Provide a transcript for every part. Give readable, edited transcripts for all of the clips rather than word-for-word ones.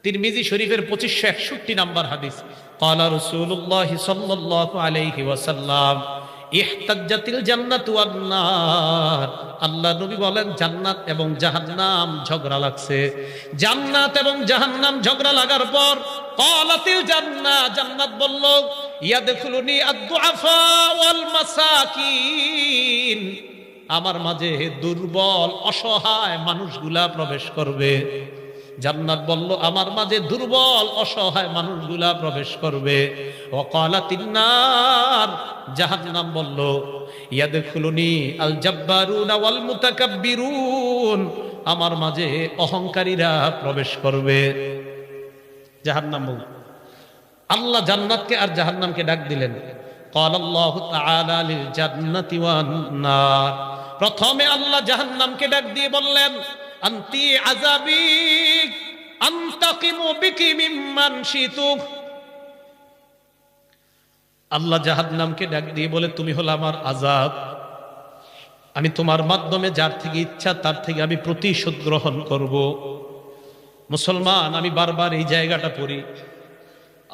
তিরমিজি শরীফের 2561 নম্বর হাদিস। ক্বালা রাসূলুল্লাহ সাল্লাল্লাহু আলাইহি ওয়াসাল্লাম ইহতাজ্জাতিল জান্নাতু ওয়ান নার। আল্লাহ নবী বলেন জান্নাত এবং জাহান্নাম ঝগড়া লাগছে। জান্নাত এবং জাহান্নাম ঝগড়া লাগার পর ক্বালাতিল জান্নাহ, জান্নাত বলল ইয়াদখুলুনি আদ-দুআফা ওয়াল মাসাকিন, আমার মাঝে দুর্বল অসহায় মানুষগুলা প্রবেশ করবে। জান্নাত বলল আমার মাঝে দুর্বল অসহায় মানুষগুলা প্রবেশ করবে। ওয়াকালাতিন নার, জাহান্নাম বলল ইয়াদখুলুনি আল জাব্বারুনা ওয়াল মুতাকাব্বিরুন, আমার মাঝে অহংকারীরা প্রবেশ করবে। জাহান্নাম বলল। আল্লাহ জান্নাতকে আর জাহান্নামকে ডাক দিলেন। ক্বালাল্লাহু তাআলা লিল জান্নাতি ওয়ান নার, প্রথমে আল্লাহ জাহান্নামকে ডাক দিয়ে বললেন আনতি আযাবি আনতাকিমু বিকি মিম্মান শিতু। আল্লাহ জাহান্নামকে ডাক দিয়ে বলে তুমি হলো আমার আযাব, আমি তোমার মাধ্যমে যার থেকে ইচ্ছা তার থেকে আমি প্রতিশোধ গ্রহণ করব। মুসলমান, আমি বারবার এই জায়গাটা পড়ি।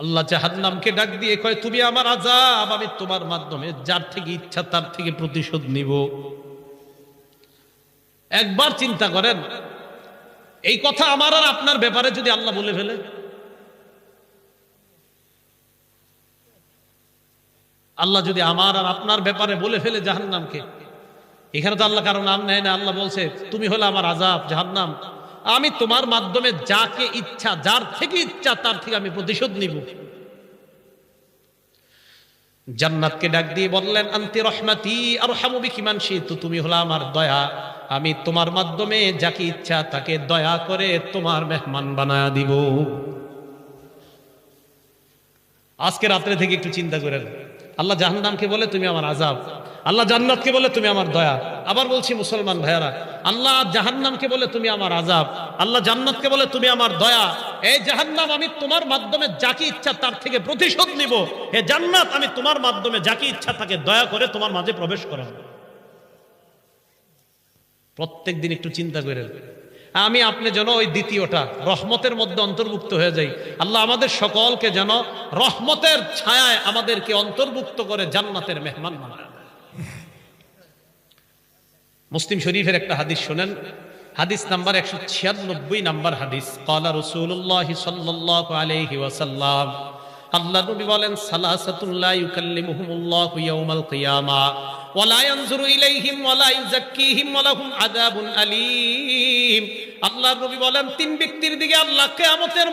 আল্লাহ জাহান্নামকে ডাক দিয়ে কয় তুমি আমার আযাব, আমি তোমার মাধ্যমে যার থেকে ইচ্ছা তার থেকে প্রতিশোধ নিব। একবার চিন্তা করেন, এই কথা আমার আর আপনার ব্যাপারে যদি আল্লাহ বলে ফেলে, আল্লাহ যদি আমার আর আপনার ব্যাপারে বলে ফেলে জাহান্নামকে, এখানে তো আল্লাহ কারো নাম নেয় না। আল্লাহ বলছে তুমি হলো আমার আযাব জাহান্নাম, আমি তোমার মাধ্যমে যাকে ইচ্ছা যার থেকে ইচ্ছা তার থেকে আমি প্রতিশোধ নিব। জান্নাতকে ডাক দিয়ে বললেন আনতি রহমাতি আরহামু বিকি মান শিতু, তুমি হলো আমার দয়া, আমি তোমার মাধ্যমে যাকে ইচ্ছা তাকে দয়া করে তোমার মেহমান বানায়া দিব। আজকে রাত্রে থেকে একটু চিন্তা করেন, আল্লাহ জাহান্নামকে বলে তুমি আমার আযাব, আল্লাহ জান্নাতকে বলে তুমি আমার দয়া। আবার বলছি মুসলমান ভাইয়ারা, আল্লাহ জাহান্নামকে বলে তুমি আমার আযাব, আল্লাহ জান্নাতকে বলে তুমি আমার দয়া। এই জাহান্নাম, আমি তোমার মাধ্যমে যাকে ইচ্ছা তার থেকে প্রতিশোধ নিব। হে জান্নাত, আমি তোমার মাধ্যমে যাকে ইচ্ছা তাকে দয়া করে তোমার মাঝে প্রবেশ করাবো। প্রত্যেক দিন একটু চিন্তা করেন, আমি আপনি যেন ওই দ্বিতীয়টা রহমতের মধ্যে অন্তর্ভুক্ত হয়ে যাই। আল্লাহ আমাদের সকলকে যেন রহমতের ছায়ায় আমাদেরকে অন্তর্ভুক্ত করে জান্নাতের মেহমান বানায়। মুসলিম শরীফের একটা হাদিস শুনেন, হাদিস নাম্বার 196 নাম্বার হাদিস। ক্বালা রাসূলুল্লাহ সাল্লাল্লাহু আলাইহি ওয়াসাল্লাম, আল্লাহ নবী বলেন সালাসাতুন লা ইউকাল্লিমুহুমুল্লাহু ইয়াওমাল কিয়ামা ওয়া লা ইয়ানজুরু ইলাইহিম ওয়া লা ইউযাক্কিহিম ওয়া লাহুম আযাবুন আলীম। আল্লাহ নবী বলেন তিন ব্যক্তির দিকে আল্লাহ কিয়ামতের